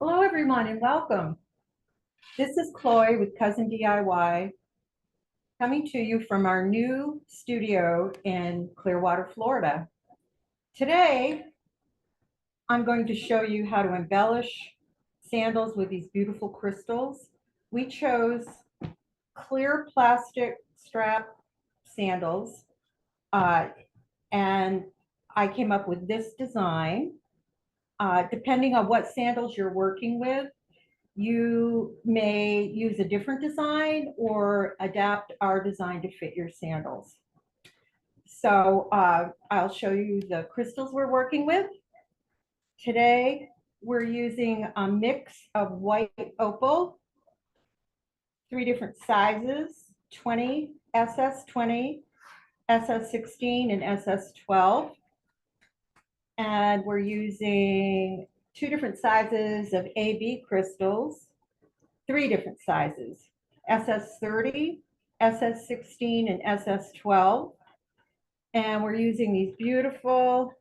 Hello, everyone, and welcome. This is Chloe with Cousin DIY, coming to you from our new studio in Clearwater, Florida. Today, I'm going to show you how to embellish sandals with these beautiful crystals. We chose clear plastic strap sandals, and I came up with this design. Depending on what sandals you're working with, you may use a different design or adapt our design to fit your sandals. So I'll show you the crystals we're working with. Today, we're using a mix of white opal, 3 different sizes, 20, SS20, SS16, and SS12. And we're using 2 different sizes of AB crystals, 3 different sizes, SS30, SS16, and SS12. And we're using these beautiful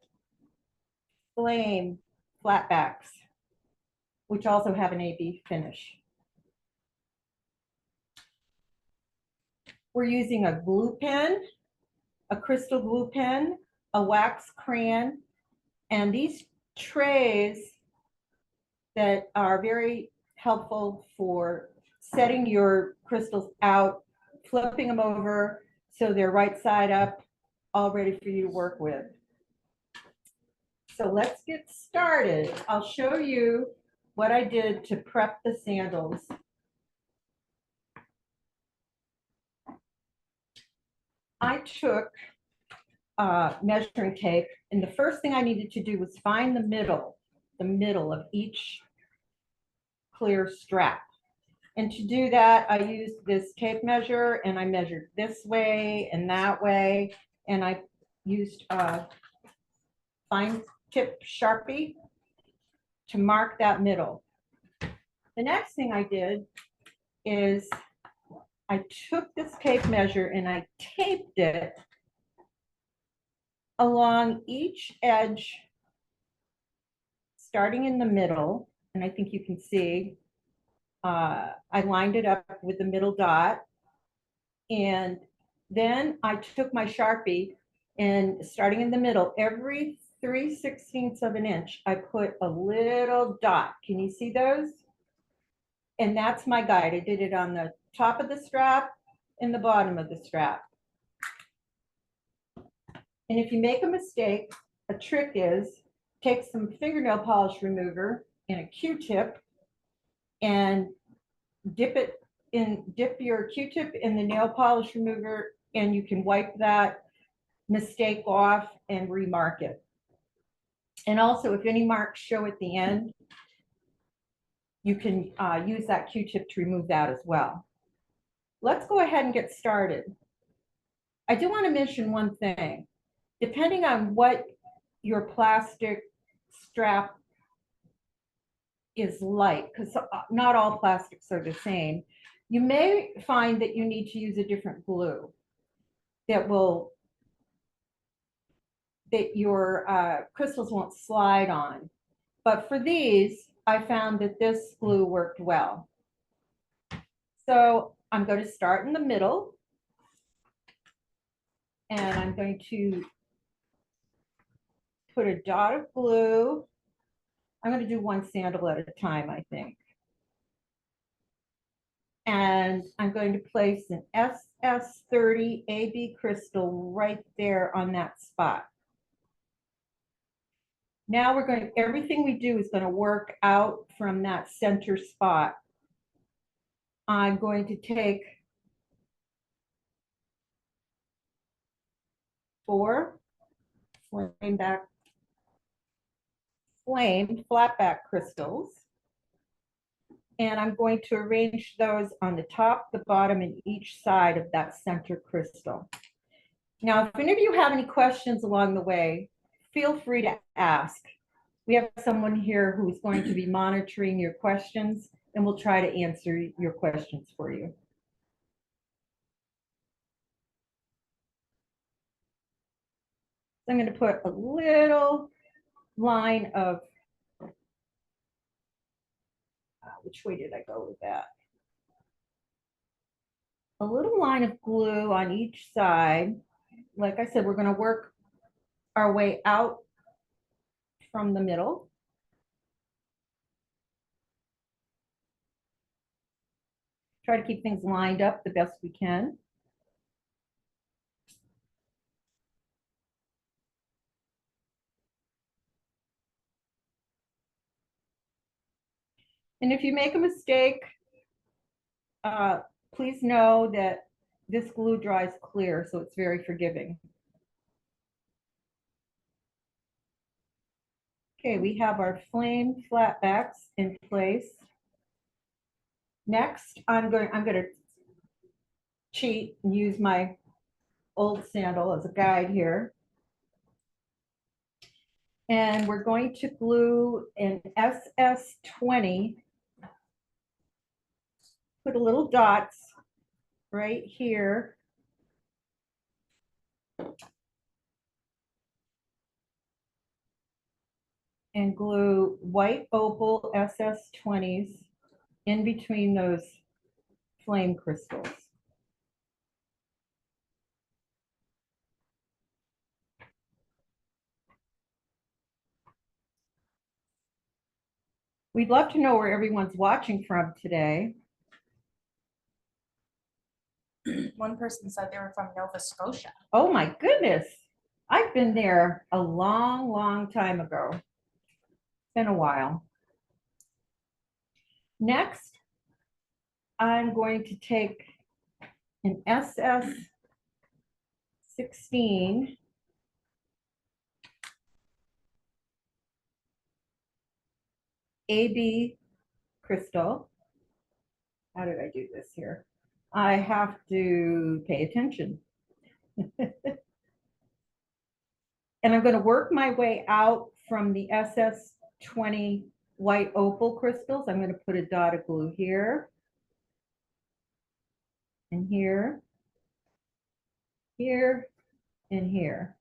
flame flatbacks, which also have an AB finish. We're using a glue pen, a crystal glue pen, a wax crayon, and these trays that are very helpful for setting your crystals out, flipping them over so they're right side up, all ready for you to work with. So let's get started. I'll show you what I did to prep the sandals. I took measuring tape, and the first thing I needed to do was find the middle of each clear strap. And to do that, I used this tape measure, and I measured this way and that way, and I used fine tip Sharpie to mark that middle. The next thing I did is I took this tape measure and I taped it along each edge, starting in the middle, and I think you can see I lined it up with the middle dot, and then I took my Sharpie and starting in the middle, every 3/16 of an inch, I put a little dot. Can you see those? And that's my guide. I did it on the top of the strap and the bottom of the strap. And if you make a mistake, a trick is take some fingernail polish remover and a Q-tip and dip your Q-tip in the nail polish remover, and you can wipe that mistake off and remark it. And also, if any marks show at the end, you can use that Q-tip to remove that as well. Let's go ahead and get started. I do want to mention one thing. Depending on what your plastic strap is like, because not all plastics are the same, you may find that you need to use a different glue that your crystals won't slide on. But for these, I found that this glue worked well. So I'm going to start in the middle, and I'm going to put a dot of glue. I'm going to do one sandal at a time, I think. And I'm going to place an SS30 AB crystal right there on that spot. Now everything we do is going to work out from that center spot. I'm going to take 4 flame flatback crystals, and I'm going to arrange those on the top, the bottom, and each side of that center crystal. Now, if any of you have any questions along the way, feel free to ask. We have someone here who's going to be monitoring your questions, and we'll try to answer your questions for you. I'm going to put a little line of which way did I go with that? A little line of glue on each side. Like I said, we're going to work our way out from the middle. Try to keep things lined up the best we can. And if you make a mistake, please know that this glue dries clear, so it's very forgiving. Okay, we have our flame flatbacks in place. Next, I'm going to cheat and use my old sandal as a guide here. And we're going to glue an SS20. Put a little dots right here. And glue white opal SS20s in between those flame crystals. We'd love to know where everyone's watching from today. One person said they were from Nova Scotia. Oh my goodness. I've been there a long, long time ago. It's been a while. Next, I'm going to take an SS16 AB crystal. How did I do this here? I have to pay attention. And I'm going to work my way out from the SS20 white opal crystals. I'm going to put a dot of glue here and here, here, and here.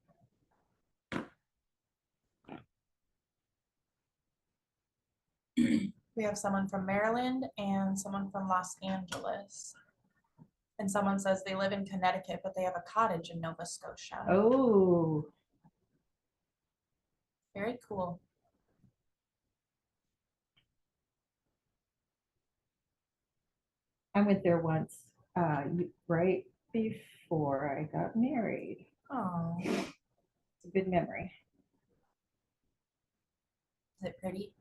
We have someone from Maryland and someone from Los Angeles. And someone says they live in Connecticut, but they have a cottage in Nova Scotia. Oh, Very cool. I went there once, right before I got married. Oh, It's a good memory. is it pretty?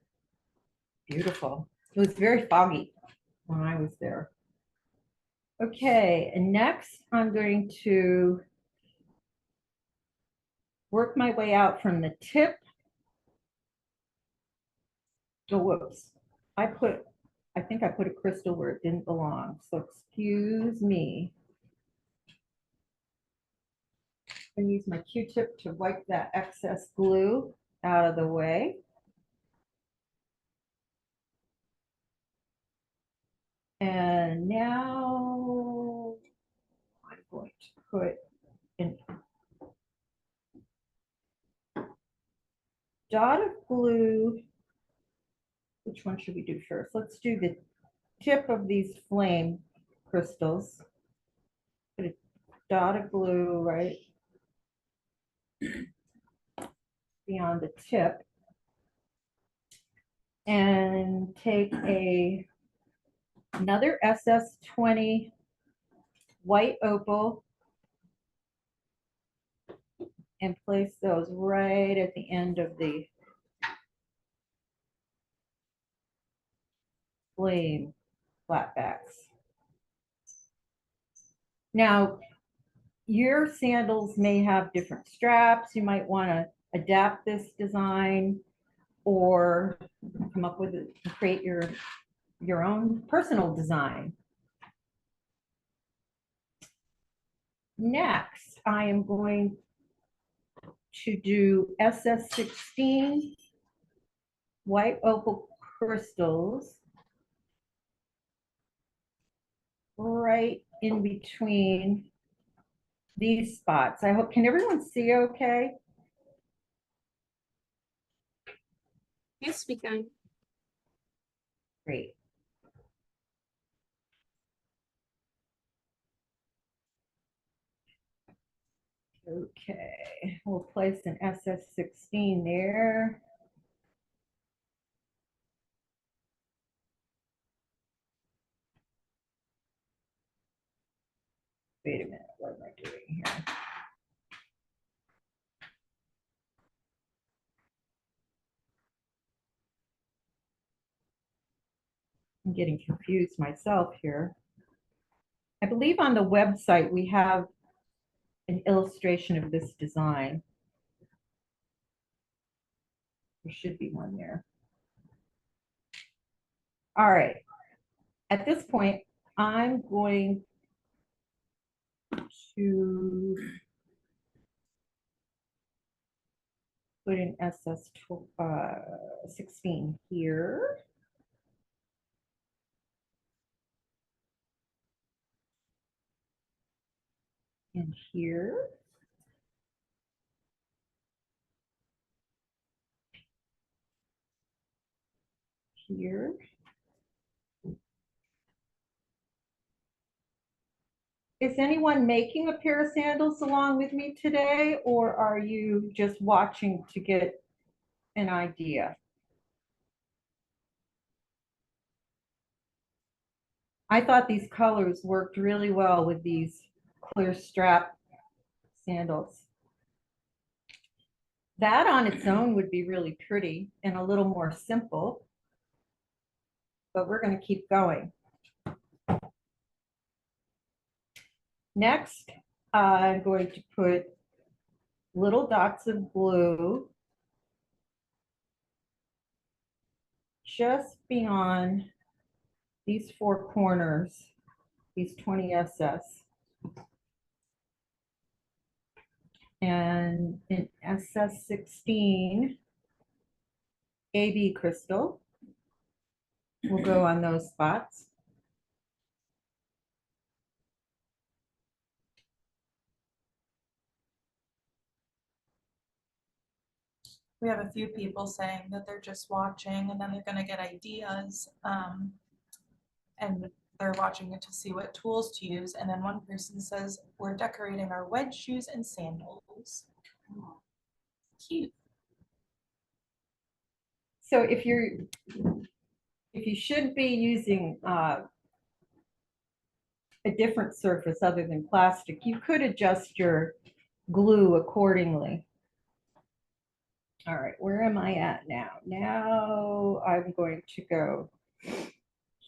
Beautiful. It was very foggy when I was there. Okay, and next I'm going to work my way out from the tip. Oh, whoops. I think I put a crystal where it didn't belong, so excuse me. I'm going to use my Q-tip to wipe that excess glue out of the way. And now I'm going to put an dot of glue. Which one should we do first? Let's do the tip of these flame crystals. Put a dot of glue right beyond the tip. And take another SS20 white opal and place those right at the end of the flame flatbacks. Now, your sandals may have different straps. You might want to adapt this design or come up with it, create your own personal design. Next, I am going to do SS16 white opal crystals right in between these spots. I hope, can everyone see okay? Yes, we can. Great. Okay, we'll place an SS16 there. Wait a minute, what am I doing here? I'm getting confused myself here. I believe on the website we have an illustration of this design. There should be one there. All right. At this point, I'm going to put an SS16 here. And here. Here. Is anyone making a pair of sandals along with me today, or are you just watching to get an idea? I thought these colors worked really well with these clear strap sandals. That on its own would be really pretty and a little more simple, but we're going to keep going. Next, I'm going to put little dots of glue just beyond these four corners, these 20 SS. And an SS16 AB crystal will go on those spots. We have a few people saying that they're just watching and then they're gonna get ideas. And they're watching it to see what tools to use. And then one person says, we're decorating our wedge shoes and sandals. Cute. So if you should be using a different surface other than plastic, you could adjust your glue accordingly. All right, where am I at now? Now I'm going to go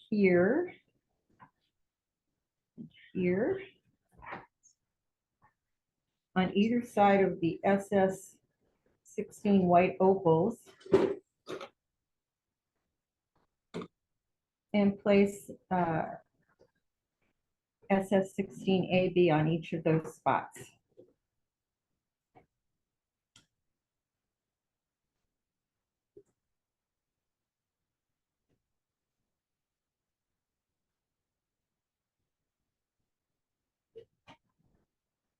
here, here, on either side of the SS16 white opals, and place SS16AB on each of those spots.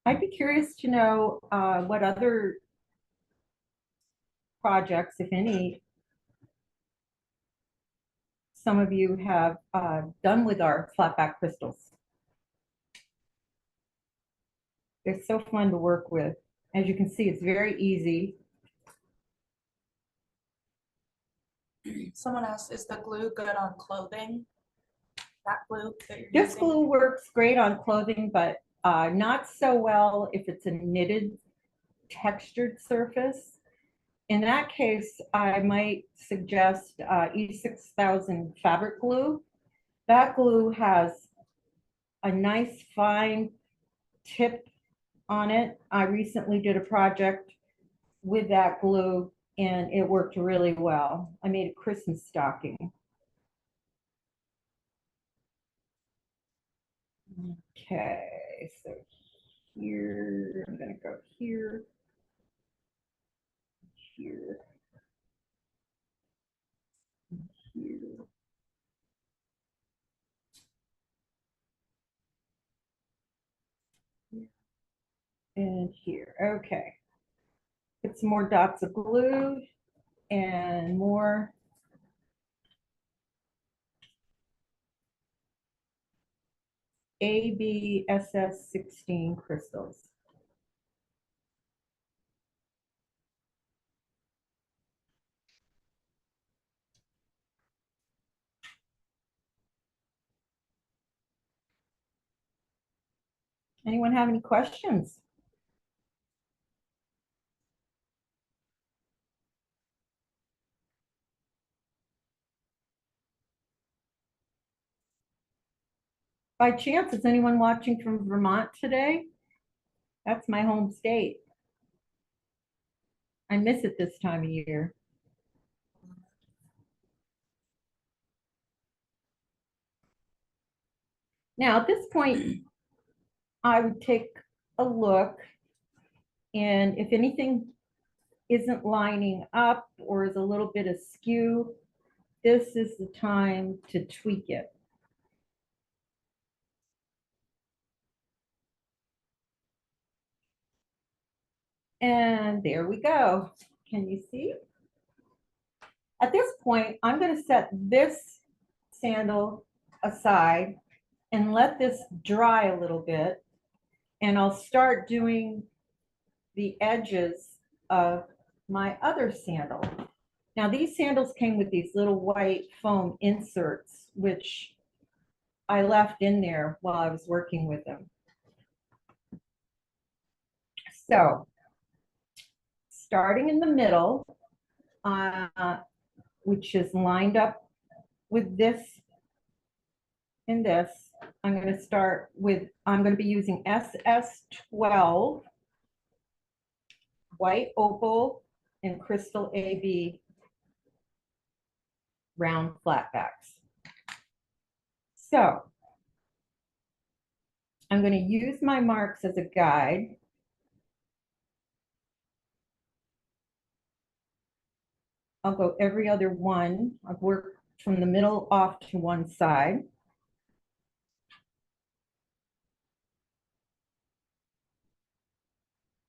I'd be curious to know what other projects, if any, some of you have done with our flatback crystals. They're so fun to work with. As you can see, it's very easy. Someone asked, is the glue good on clothing? That glue that you're This using? glue works great on clothing, but not so well if it's a knitted textured surface. In that case, I might suggest E6000 fabric glue. That glue has a nice fine tip on it. I recently did a project with that glue and it worked really well. I made a Christmas stocking. Okay, so here, I'm gonna go here, here, here. And here, okay. Put some more dots of glue and more ABSS16 crystals. Anyone have any questions? By chance, is anyone watching from Vermont today? That's my home state. I miss it this time of year. Now, at this point, I would take a look, and if anything isn't lining up or is a little bit askew, this is the time to tweak it. And there we go. Can you see? At this point, I'm going to set this sandal aside and let this dry a little bit. And I'll start doing the edges of my other sandal. Now, these sandals came with these little white foam inserts, which I left in there while I was working with them. So, starting in the middle, which is lined up with this and this, I'm going to be using SS12 white opal and crystal AB round flatbacks. So I'm going to use my marks as a guide. I'll go every other one. I've worked from the middle off to one side.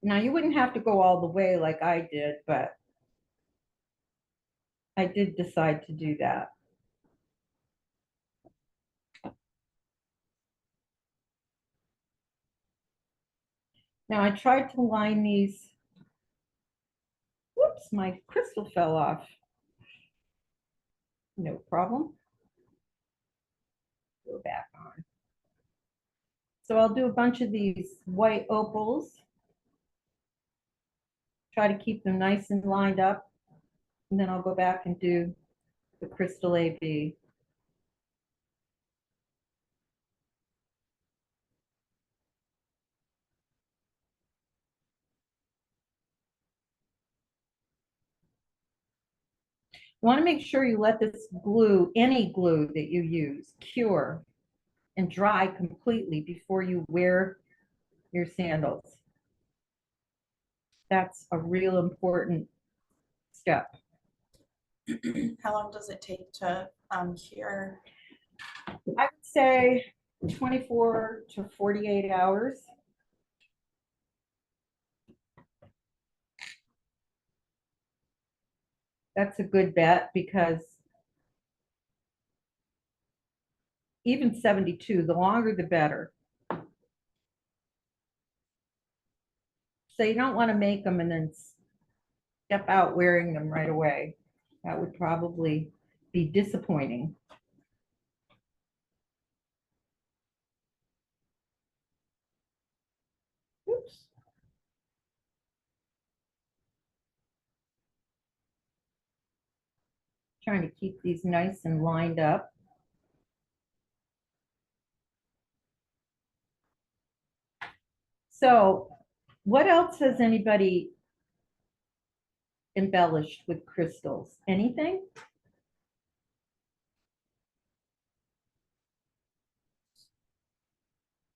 Now you wouldn't have to go all the way like I did, but I did decide to do that. Now I tried to line these. Whoops, my crystal fell off. No problem. Go back on. So I'll do a bunch of these white opals. Try to keep them nice and lined up. And then I'll go back and do the crystal AB. You want to make sure you let this glue, any glue that you use, cure and dry completely before you wear your sandals. That's a real important step. How long does it take to cure? I would say 24 to 48 hours. That's a good bet because even 72, the longer the better. So you don't want to make them and then step out wearing them right away. That would probably be disappointing. Oops. Trying to keep these nice and lined up. So what else has anybody embellished with crystals? Anything?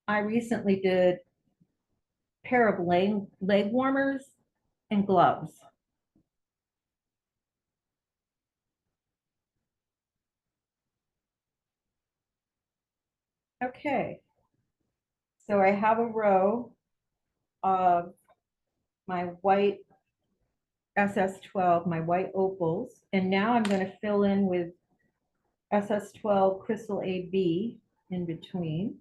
I recently did a pair of leg warmers and gloves. Okay, so I have a row of my white SS12, my white opals, and now I'm going to fill in with SS12 Crystal AB in between.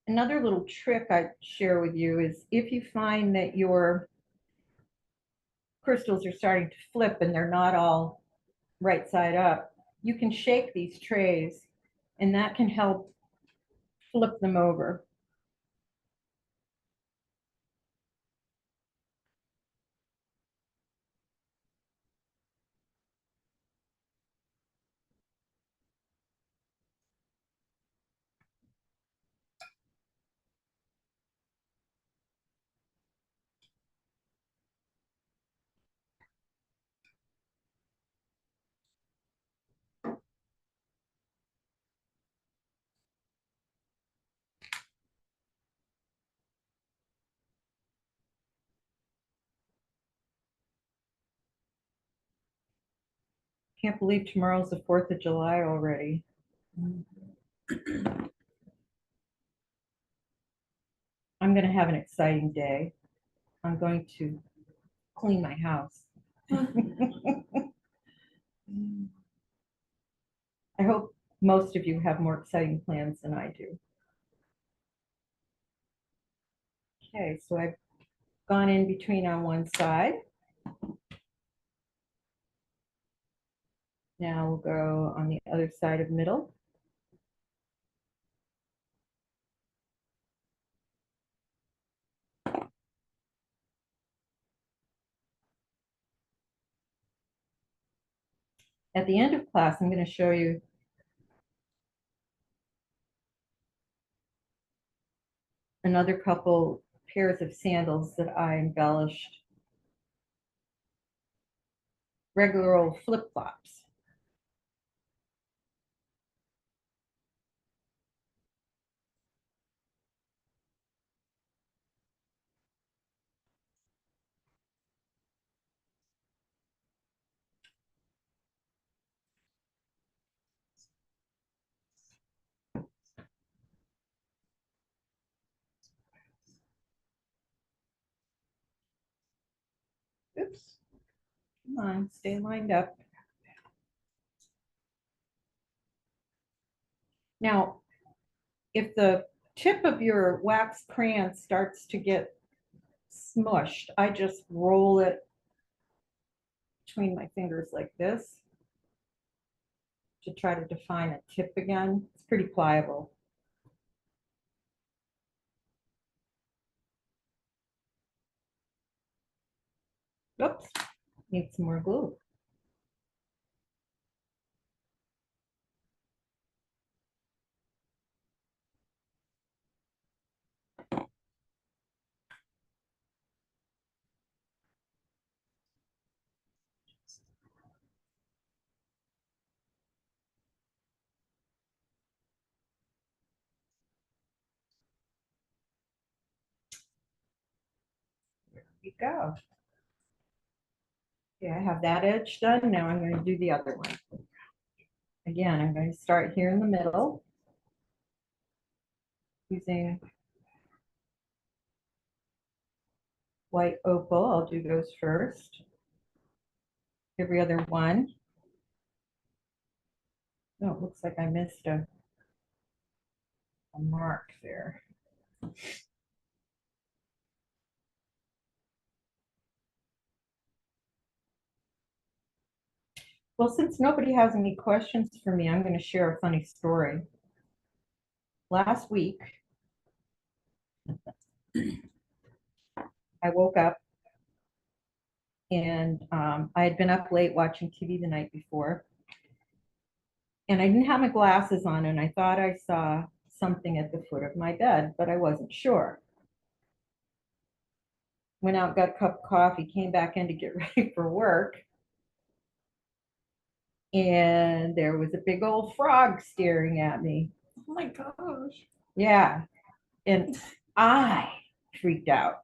Another little trick I'd share with you is if you find that your crystals are starting to flip and they're not all right side up, you can shake these trays and that can help flip them over. Can't believe tomorrow's the 4th of July already. I'm going to have an exciting day. I'm going to clean my house. I hope most of you have more exciting plans than I do. Okay, so I've gone in between on one side. Now we'll go on the other side of middle. At the end of class, I'm going to show you another couple pairs of sandals that I embellished. Regular old flip-flops. Oops. Come on, stay lined up. Now, if the tip of your wax crayon starts to get smushed, I just roll it between my fingers like this to try to define a tip again. It's pretty pliable. Oops, need some more glue. There we go. Okay, I have that edge done. Now I'm going to do the other one. Again, I'm going to start here in the middle using white opal. I'll do those first. Every other one. Oh, it looks like I missed a mark there. Well, since nobody has any questions for me, I'm going to share a funny story. Last week, I woke up and I had been up late watching TV the night before. And I didn't have my glasses on and I thought I saw something at the foot of my bed, but I wasn't sure. Went out, got a cup of coffee, came back in to get ready for work. And there was a big old frog staring at me. Oh my gosh. Yeah. And I freaked out.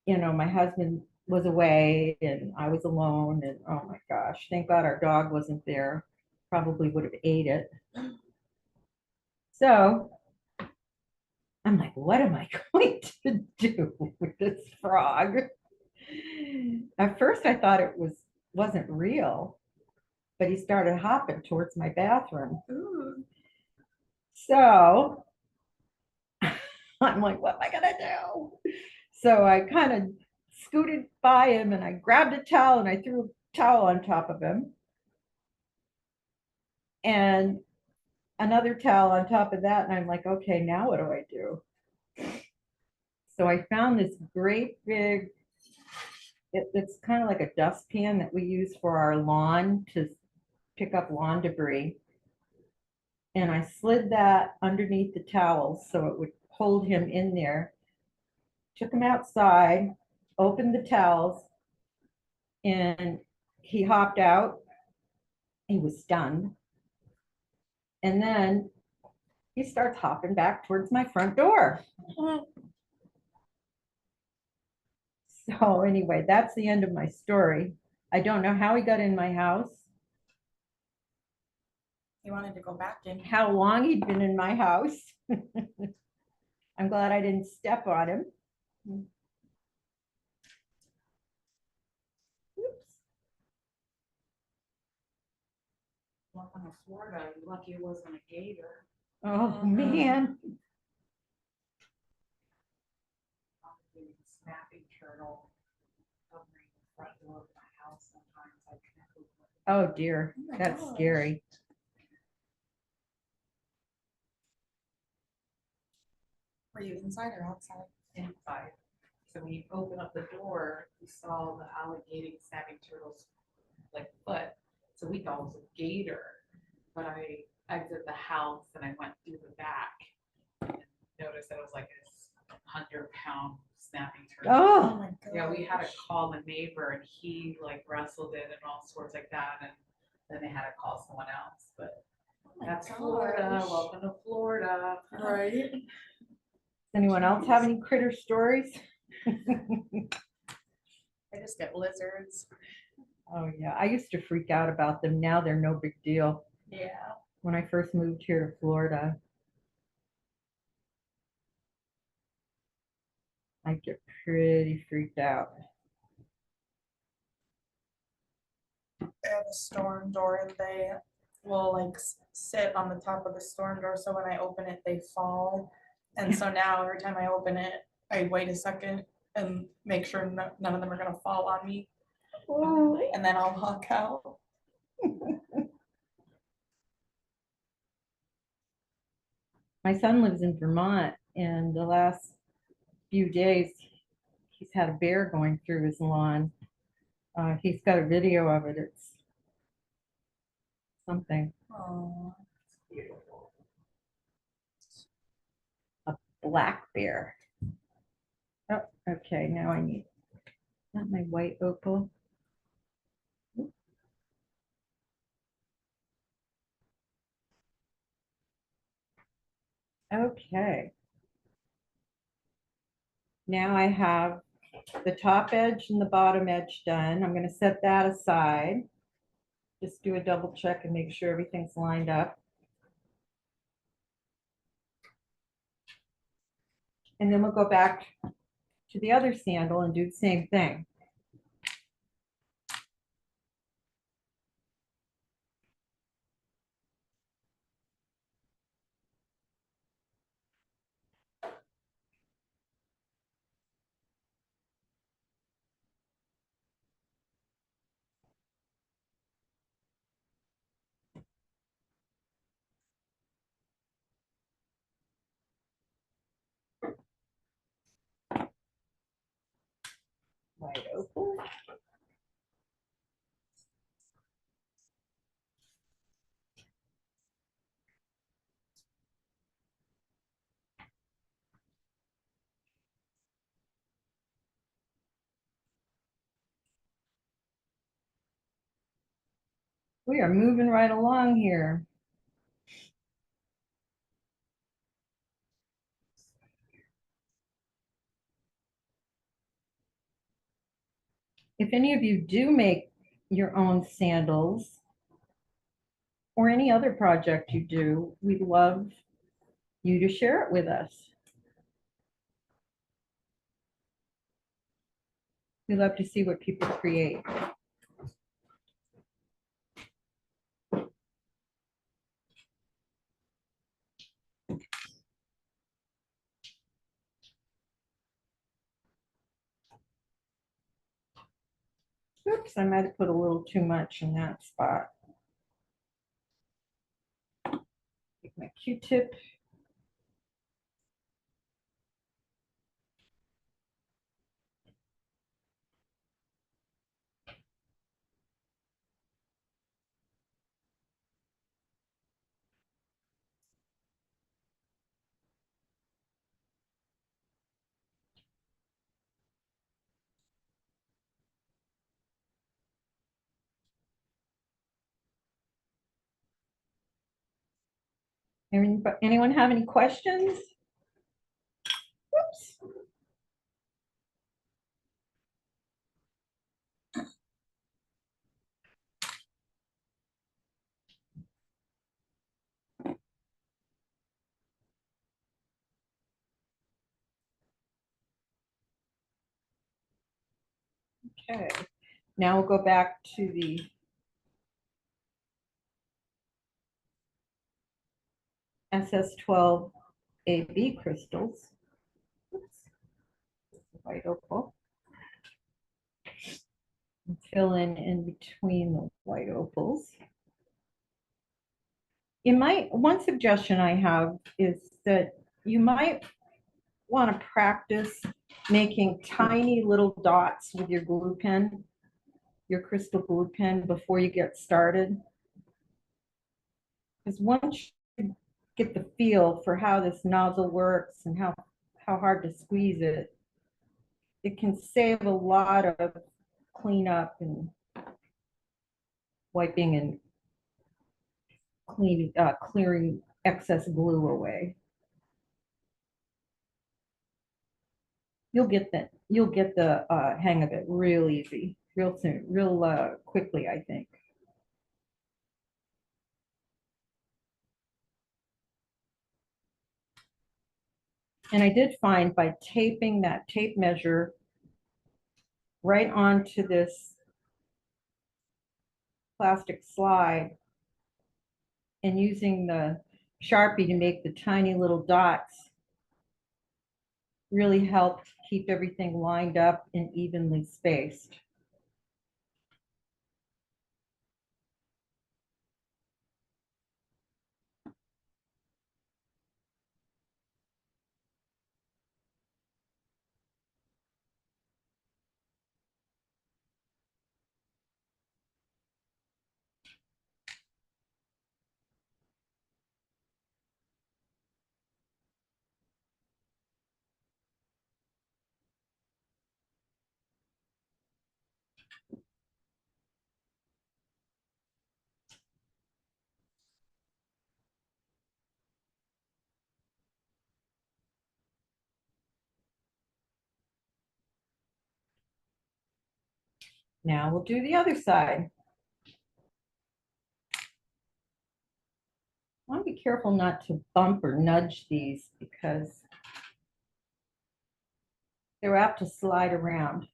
You know, my husband was away and I was alone. And oh my gosh, thank God our dog wasn't there. Probably would have ate it. So I'm like, what am I going to do with this frog? At first I thought it wasn't real, but he started hopping towards my bathroom. Ooh. So I'm like, what am I gonna do? So I kind of scooted by him and I grabbed a towel and I threw a towel on top of him. And another towel on top of that. And I'm like, okay, now what do I do? So I found this great big, it's kind of like a dustpan that we use for our lawn to pick up lawn debris. And I slid that underneath the towels so it would hold him in there. Took him outside, opened the towels, and he hopped out. He was stunned. And then he starts hopping back towards my front door. So anyway, that's the end of my story. I don't know how he got in my house, He wanted to go back in. how long he'd been in my house. I'm glad I didn't step on him. Oops. Welcome to Florida. You're lucky it wasn't a gator. Oh, man. Probably a snapping turtle covering the front door of my house sometimes. I can't open it. Oh, dear. Oh my That's gosh. scary. Were you inside or outside? Inside. So when you open up the door, you saw the alligator snapping turtle's like foot. So we thought it was a gator. But I exited the house and I went through the back and noticed that it was like this 100-pound snapping turtle. Oh Oh, my god. Yeah, we had to call the neighbor and he like wrestled it and all sorts like that. And then they had to call someone else. But that's Florida. Welcome to Florida. Right. does anyone else have any critter stories? I just get lizards. Oh, yeah. I used to freak out about them. Now they're no big deal. Yeah. When I first moved here to Florida, I get pretty freaked out. I have a storm door and they will like sit on the top of the storm door. So when I open it, they fall. And so now every time I open it, I wait a second and make sure none of them are going to fall on me. Oh. And then I'll walk out. My son lives in Vermont, and the last few days, he's had a bear going through his lawn. He's got a video of it. It's something. Oh, Beautiful. A black bear. Oh, okay. Now I need not my white opal. Okay. Now I have the top edge and the bottom edge done. I'm going to set that aside. Just do a double check and make sure everything's lined up. And then we'll go back to the other sandal and do the same thing. White opal. We are moving right along here. If any of you do make your own sandals or any other project you do, we'd love you to share it with us. We love to see what people create. Oops, I might have put a little too much in that spot. Take my Q-tip. Anyone have any questions? Whoops. Okay, now we'll go back to the SS12 AB crystals. Oops. White opal. And fill in between the white opals. One suggestion I have is that you might want to practice making tiny little dots with your glue pen, your crystal glue pen, before you get started. Because once you get the feel for how this nozzle works and how hard to squeeze it, it can save a lot of cleanup and wiping and clearing excess glue away. You'll get the hang of it real easy, real soon, real quickly, I think. And I did find by taping that tape measure right onto this plastic slide and using the Sharpie to make the tiny little dots really helped keep everything lined up and evenly spaced. Now we'll do the other side. I want to be careful not to bump or nudge these because they're apt to slide around.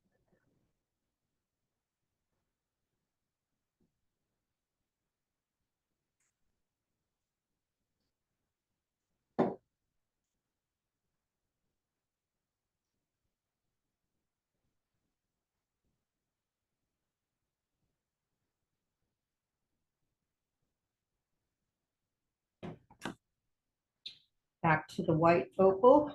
Back to the white opal.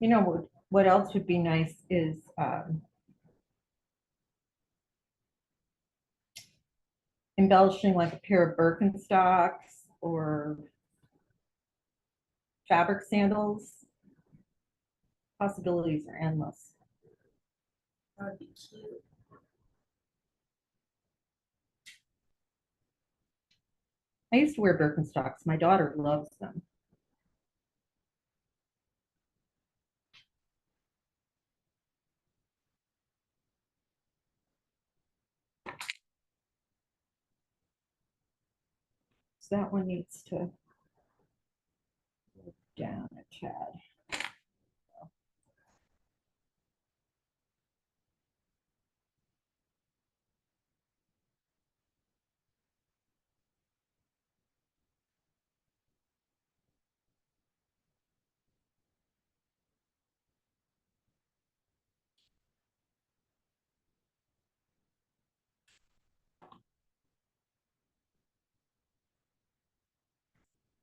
You know what else would be nice is embellishing like a pair of Birkenstocks or fabric sandals. Possibilities are endless. That would be cute. I used to wear Birkenstocks. My daughter loves them. So that one needs to down a tad.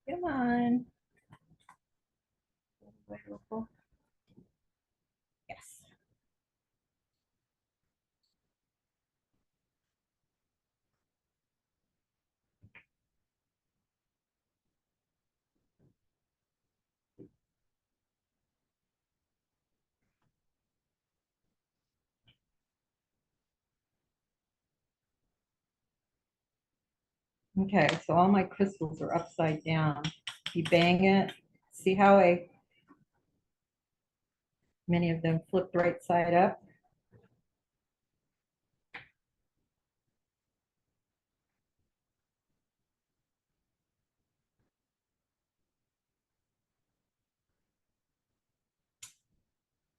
Come on. Yes. Okay, so all my crystals are upside down. You bang it, see how many of them flipped right side up?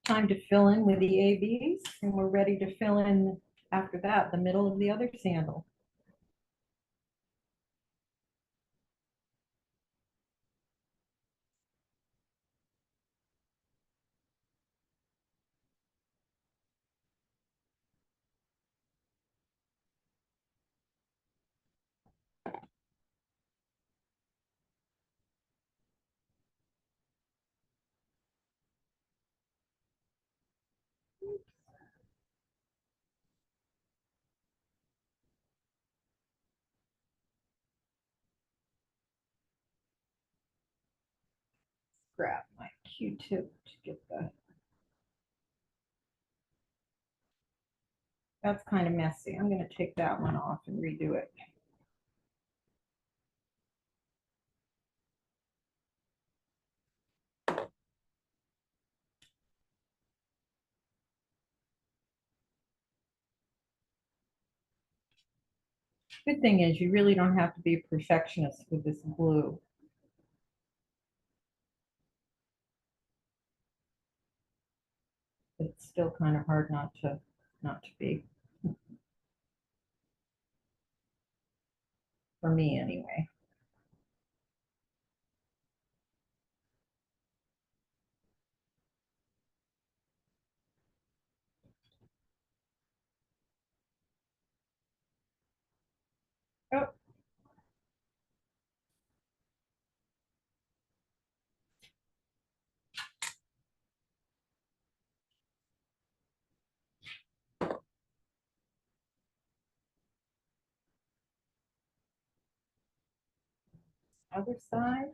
Time to fill in with the ABs, and we're ready to fill in after that, the middle of the other sandal. Grab my Q-tip to get the. That's kind of messy. I'm going to take that one off and redo it. Good thing is you really don't have to be a perfectionist with this glue. It's still kind of hard not to be. For me anyway. Oh. Other side.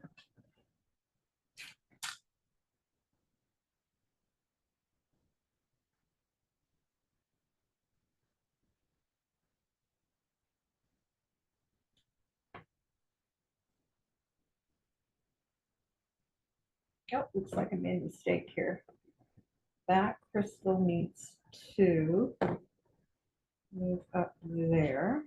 Oh, looks like I made a mistake here. That crystal needs to move up there.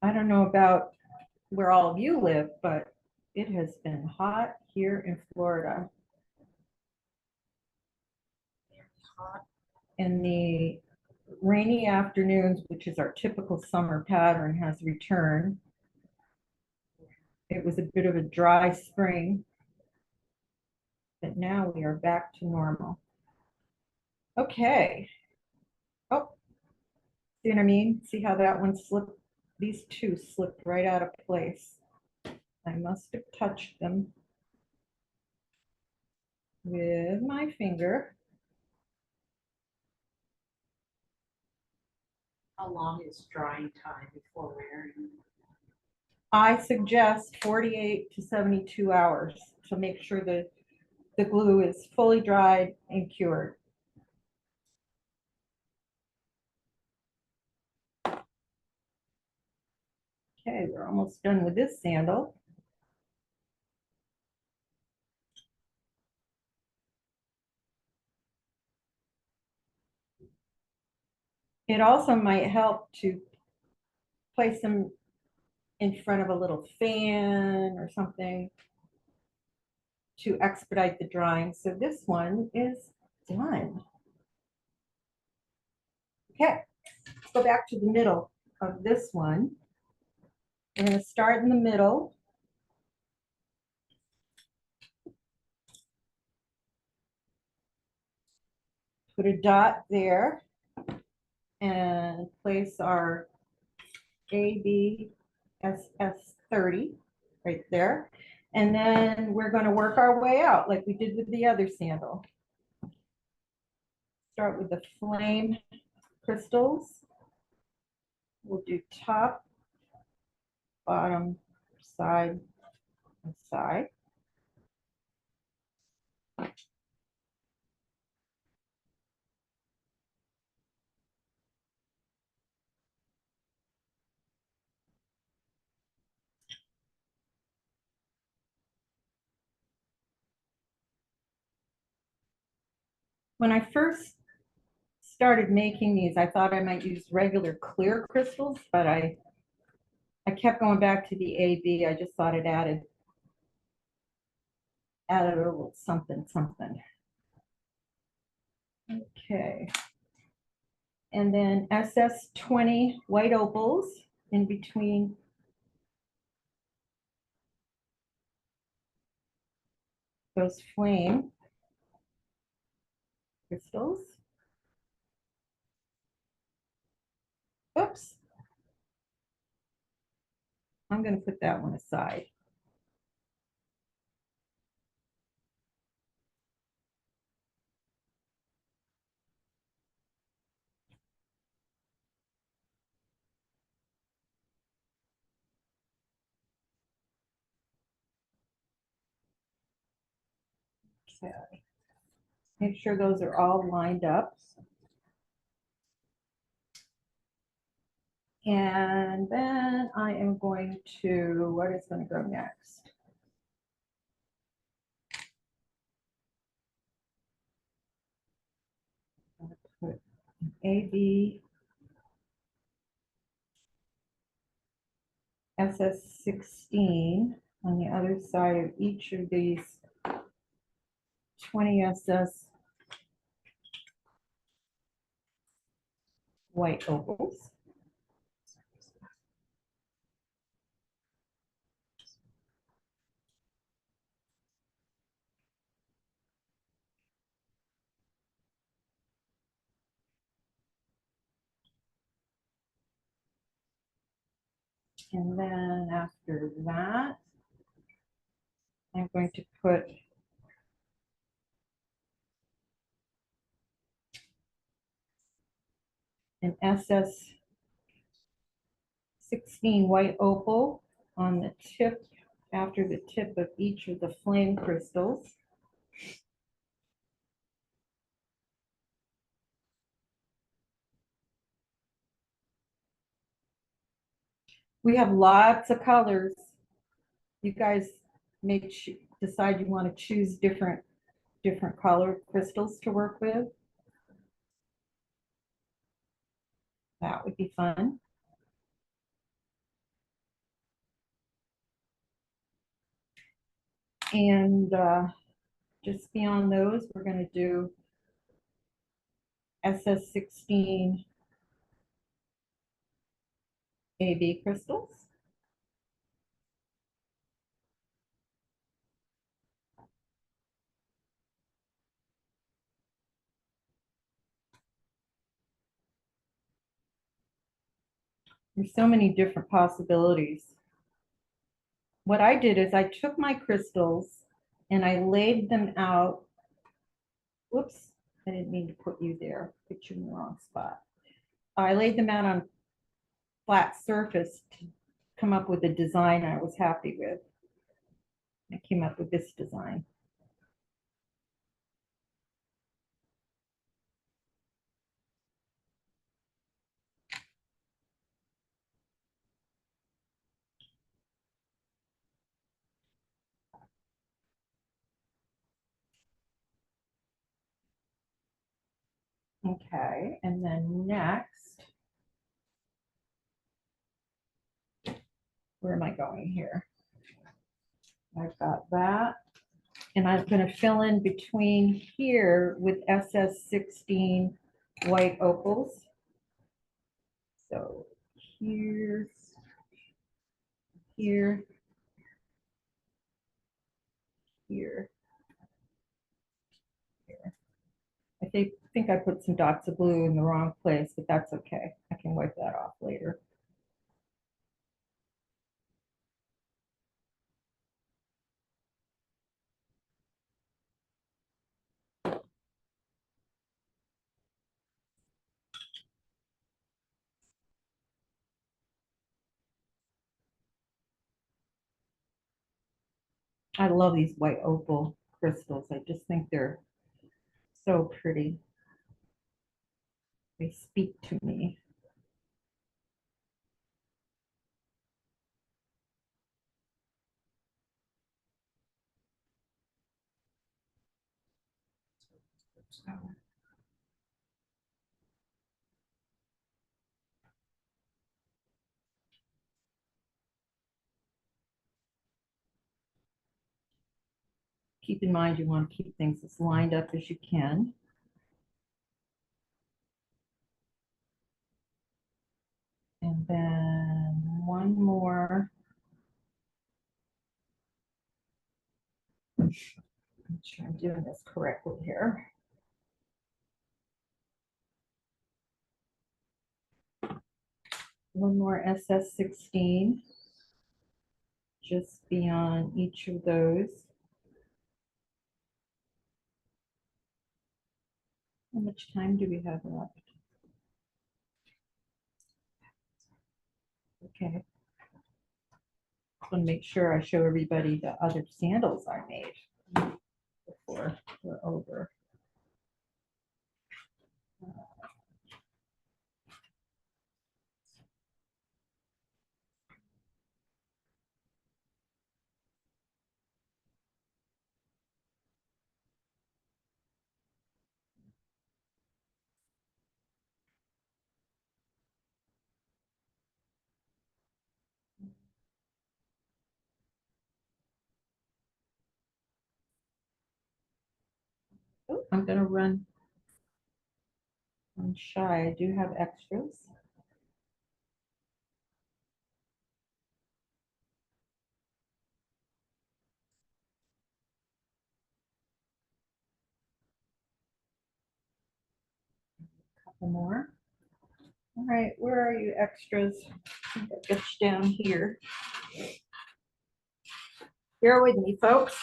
I don't know about where all of you live, but it has been hot here in Florida. Hot. And the rainy afternoons, which is our typical summer pattern, has returned. It was a bit of a dry spring, but now we are back to normal. Okay. Oh, see what I mean? See how that one slipped? These two slipped right out of place. I must have touched them with my finger. How long is drying time before wearing? I suggest 48 to 72 hours to make sure that the glue is fully dried and cured. Okay, we're almost done with this sandal. It also might help to place them in front of a little fan or something to expedite the drying. So this one is done. Okay, let's go back to the middle of this one. We're going to start in the middle. Put a dot there and place our ABSS30 right there. And then we're going to work our way out like we did with the other sandal. Start with the flame crystals. We'll do top, bottom, side, and side. When I first started making these, I thought I might use regular clear crystals, but I kept going back to the AB. I just thought it added a little something, something. Okay. And then SS20 white opals in between those flame crystals. Oops. I'm going to put that one aside. Okay. Make sure those are all lined up. And then I am going to, what is going to go next? I'm going to put AB SS16 on the other side of each of these 20 SS white opals. And then after that, I'm going to put an SS16 white opal on the tip, after the tip of each of the flame crystals. We have lots of colors. You guys may decide you want to choose different colored crystals to work with. That would be fun. And just beyond those, we're going to do SS16 AB crystals. There's so many different possibilities. What I did is I took my crystals and I laid them out. Whoops, I didn't mean to put you there, put you in the wrong spot. I laid them out on flat surface to come up with a design I was happy with. I came up with this design. Okay, and then next, where am I going here? I've got that. And I'm going to fill in between here with SS16 white opals. So here, here, here, here. I think I put some dots of blue in the wrong place, but that's okay. I can wipe that off later. I love these white opal crystals. I just think they're so pretty. They speak to me. Keep in mind, you want to keep things as lined up as you can. And then one more. Make sure I'm doing this correctly here. One more SS16, just beyond each of those. How much time do we have left? Okay. I want to make sure I show everybody the other sandals I made before we're over. Oh, I'm gonna run. I'm shy. I do have extras. Couple more. All right, where are you extras? It's down here. Bear with me, folks.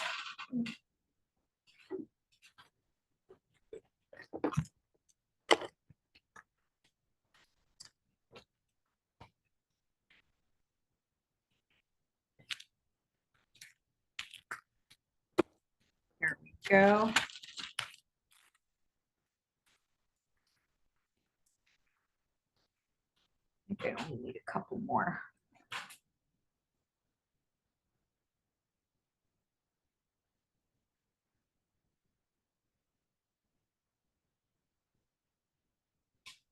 Here we go. I think I only need a couple more.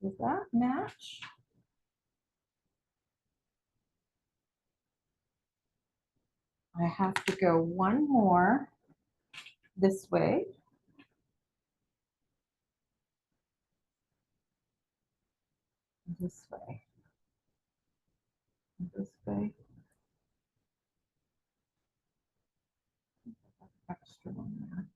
Does that match? I have to go one more this way. This way. This way. Extra one there.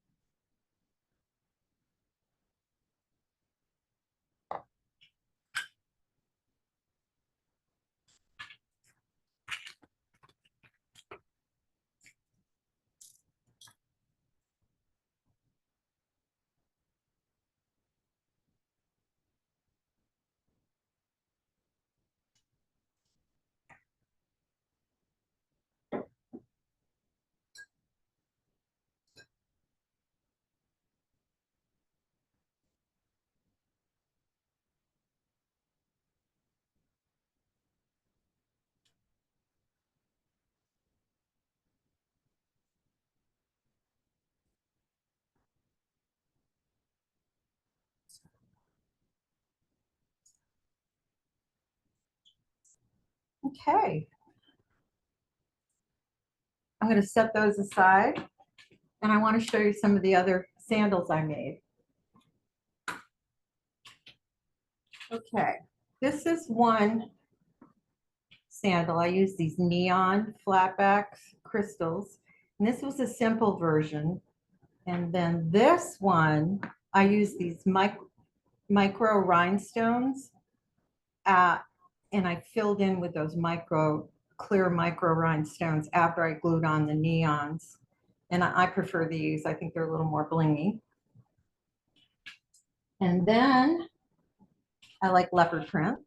Okay. I'm going to set those aside, and I want to show you some of the other sandals I made. Okay, this is one sandal. I use these neon flatback crystals, and this was a simple version. And then this one, I use these micro rhinestones, and I filled in with those clear micro rhinestones after I glued on the neons. And I prefer these. I think they're a little more blingy. And then I like leopard print.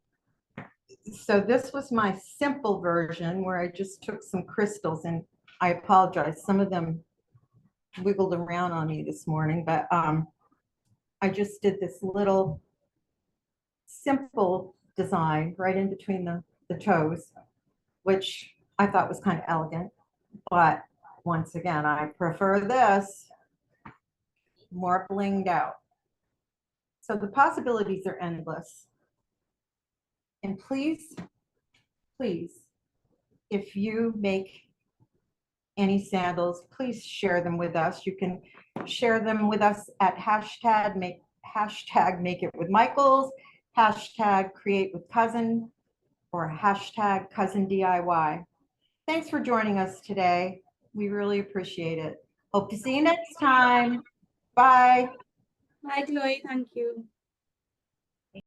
So this was my simple version where I just took some crystals, and I apologize, some of them wiggled around on me this morning, but I just did this little simple design right in between the toes, which I thought was kind of elegant. But once again, I prefer this more blinged out. So the possibilities are endless. And please, please, if you make any sandals, please share them with us. You can share them with us at hashtag make it with Michaels, hashtag create with cousin, or hashtag cousin DIY. Thanks for joining us today. We really appreciate it. Hope to see you next time. Bye. Bye, Chloe. Thank you.